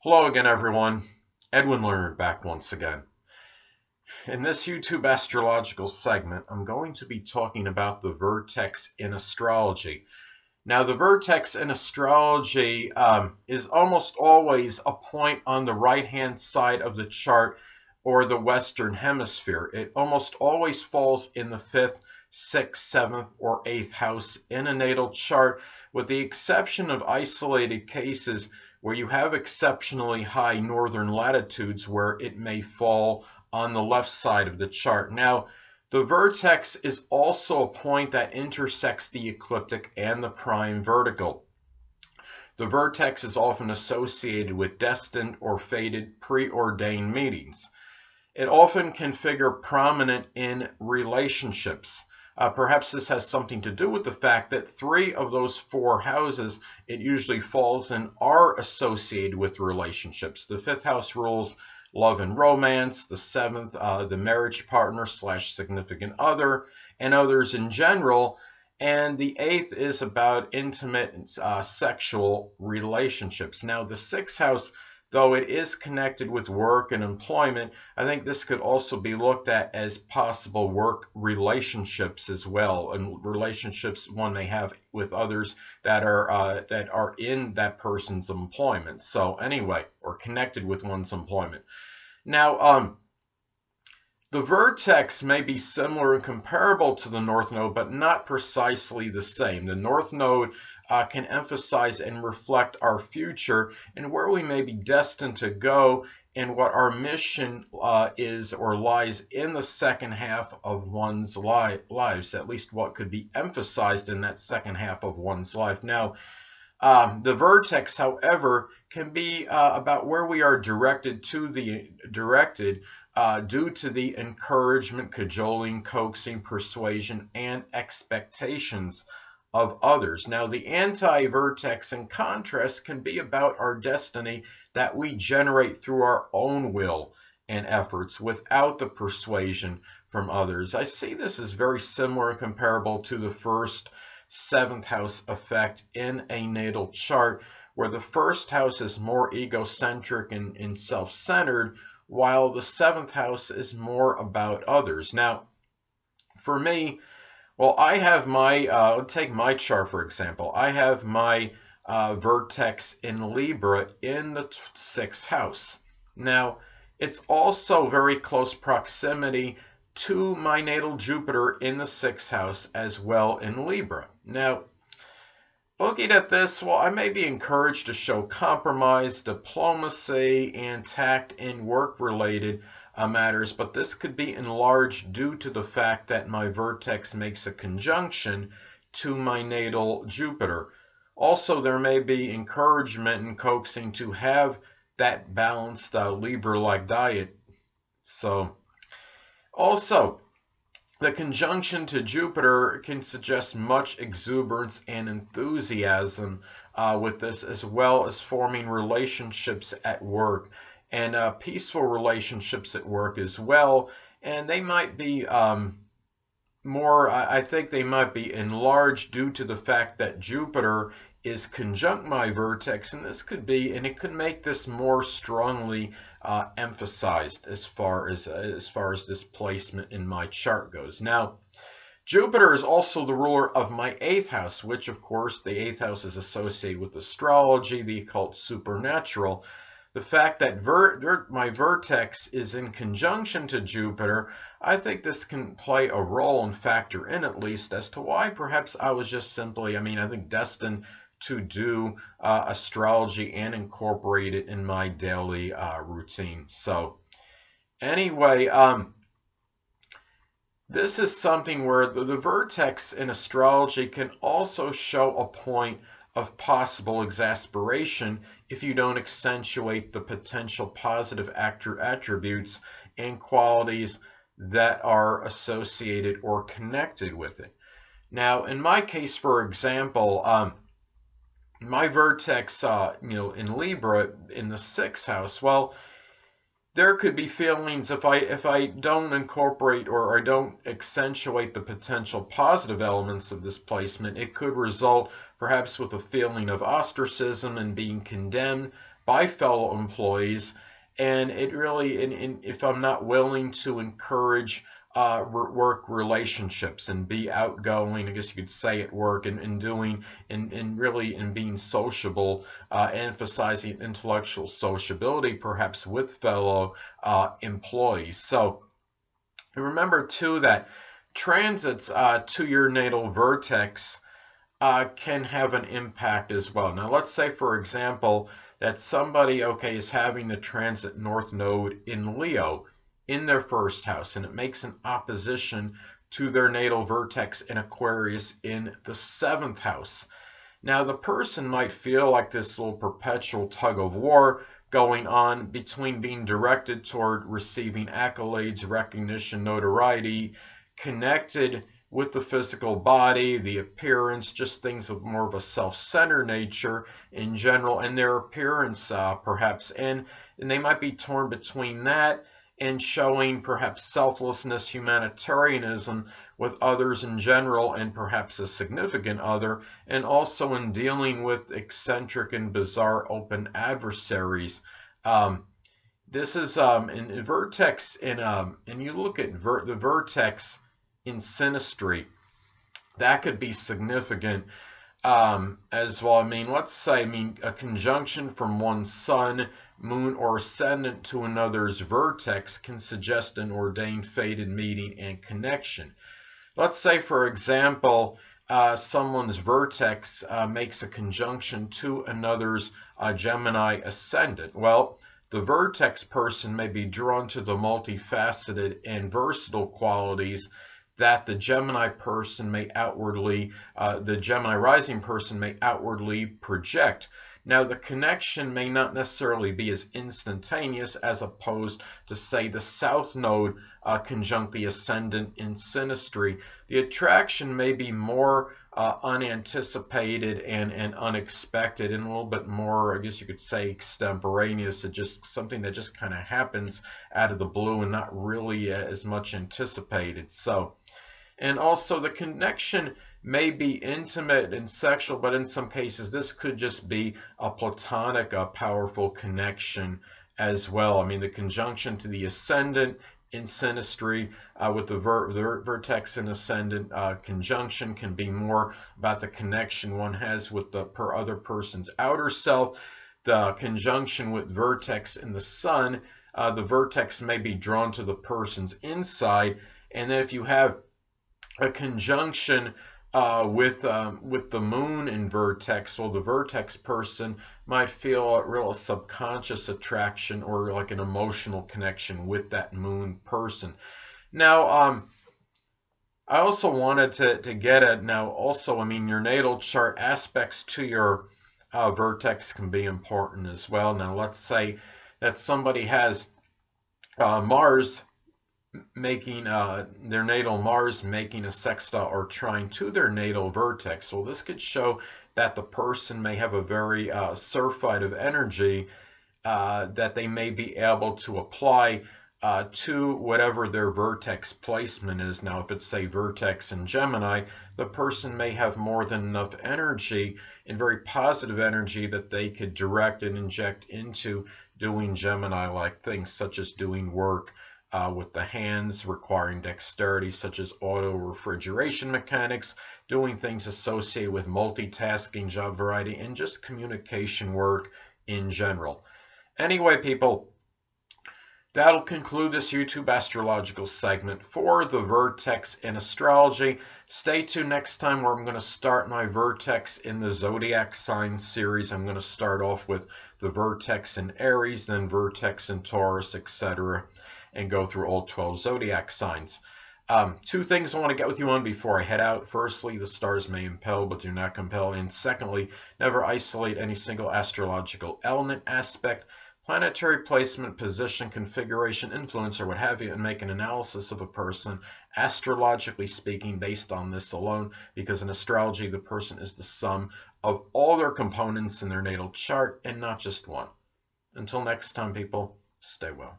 Hello again, everyone. Edwin Learnard back once again. In this YouTube astrological segment, I'm going to be talking about the vertex in astrology. Now, the vertex in astrology is almost always a point on the right-hand side of the chart or the Western Hemisphere. It almost always falls in the 5th, 6th, 7th, or 8th house in a natal chart, with the exception of isolated cases where you have exceptionally high northern latitudes where it may fall on the left side of the chart. Now, the vertex is also a point that intersects the ecliptic and the prime vertical. The vertex is often associated with destined or fated preordained meetings. It often can figure prominent in relationships. Perhaps this has something to do with the fact that 3 of those 4 houses it usually falls in are associated with relationships. The 5th house rules love and romance, the 7th, the marriage partner / significant other, and others in general, and the 8th is about intimate sexual relationships. Now, the 6th house, though it is connected with work and employment, I think this could also be looked at as possible work relationships as well, and relationships one may have with others that are in that person's employment. So anyway, or connected with one's employment. Now, the vertex may be similar and comparable to the North Node, but not precisely the same. The North Node can emphasize and reflect our future and where we may be destined to go and what our mission is or lies in the second half of one's lives, at least what could be emphasized in that second half of one's life. Now, the vertex, however, can be about where we are directed due to the encouragement, cajoling, coaxing, persuasion, and expectations of others. Now, the anti-vertex, in contrast, can be about our destiny that we generate through our own will and efforts without the persuasion from others. I see this as very similar and comparable to the 1st, 7th house effect in a natal chart, where the 1st house is more egocentric and self-centered, while the 7th house is more about others. Now, for me, well, I have my, let's take my chart for example. I have my vertex in Libra in the 6th house. Now, it's also very close proximity to my natal Jupiter in the 6th house as well in Libra. Now, looking at this, well, I may be encouraged to show compromise, diplomacy, and tact in work-related matters, but this could be enlarged due to the fact that my vertex makes a conjunction to my natal Jupiter. Also, there may be encouragement and coaxing to have that balanced Libra-like diet. So, also, the conjunction to Jupiter can suggest much exuberance and enthusiasm with this, as well as forming relationships at work and peaceful relationships at work as well. And they might be I think they might be enlarged due to the fact that Jupiter is conjunct my vertex, and it could make this more strongly emphasized as far as this placement in my chart goes. Now, Jupiter is also the ruler of my 8th house, which of course the 8th house is associated with astrology, the occult, supernatural. The fact that my vertex is in conjunction to Jupiter, I think this can play a role and factor in at least as to why perhaps I was just simply, I think, destined to do astrology and incorporate it in my daily routine. So anyway, this is something where the vertex in astrology can also show a point of possible exasperation if you don't accentuate the potential positive attributes and qualities that are associated or connected with it. Now, in my case, for example, my vertex, in Libra in the 6th house, well, there could be feelings if I don't incorporate or I don't accentuate the potential positive elements of this placement, it could result perhaps with a feeling of ostracism and being condemned by fellow employees. And it really, if I'm not willing to encourage work relationships and be outgoing, I guess you could say, at work, and doing and really in being sociable, emphasizing intellectual sociability perhaps with fellow employees. So remember too that transits to your natal vertex can have an impact as well. Now let's say, for example, that somebody, okay, is having the transit North Node in Leo in their first house, and it makes an opposition to their natal vertex in Aquarius in the 7th house. Now the person might feel like this little perpetual tug of war going on between being directed toward receiving accolades, recognition, notoriety, connected with the physical body, the appearance, just things of more of a self-centered nature in general, and their appearance perhaps, and they might be torn between that and showing perhaps selflessness, humanitarianism with others in general, and perhaps a significant other, and also in dealing with eccentric and bizarre open adversaries. This is in vertex, and you look at the vertex in synastry, that could be significant as well. I mean, let's say, a conjunction from one sun, moon, or ascendant to another's vertex can suggest an ordained fated meeting and connection. Let's say, for example, someone's vertex makes a conjunction to another's Gemini ascendant. Well, the vertex person may be drawn to the multifaceted and versatile qualities that the Gemini person may outwardly, the Gemini rising person may outwardly project. Now, the connection may not necessarily be as instantaneous as opposed to, say, the South Node conjunct the ascendant in synastry. The attraction may be more unanticipated and unexpected, and a little bit more, I guess you could say, extemporaneous. It's just something that just kind of happens out of the blue and not really as much anticipated. So, and also the connection may be intimate and sexual, but in some cases this could just be a platonic, powerful connection as well. I mean, the conjunction to the ascendant in synastry with the vertex and ascendant conjunction can be more about the connection one has with the other person's outer self. The conjunction with vertex in the sun, the vertex may be drawn to the person's inside. And then if you have a conjunction with the moon in vertex, well, the vertex person might feel a real subconscious attraction or like an emotional connection with that moon person. Now, I also wanted to get at, now also, I mean, your natal chart aspects to your vertex can be important as well. Now, let's say that somebody has Mars making their natal Mars making a sextile or trine to their natal vertex. Well, this could show that the person may have a very surfite of energy that they may be able to apply to whatever their vertex placement is. Now, if it's, say, vertex in Gemini, the person may have more than enough energy and very positive energy that they could direct and inject into doing Gemini-like things, such as doing work with the hands requiring dexterity, such as auto refrigeration mechanics, doing things associated with multitasking, job variety, and just communication work in general. Anyway, people, that'll conclude this YouTube astrological segment for the Vertex in Astrology. Stay tuned next time, where I'm going to start my Vertex in the Zodiac Sign series. I'm going to start off with the Vertex in Aries, then Vertex in Taurus, etc., and go through all 12 zodiac signs. Two things I want to get with you on before I head out. Firstly, the stars may impel but do not compel. And secondly, never isolate any single astrological element, aspect, planetary placement, position, configuration, influence, or what have you, and make an analysis of a person, astrologically speaking, based on this alone, because in astrology, the person is the sum of all their components in their natal chart and not just one. Until next time, people, stay well.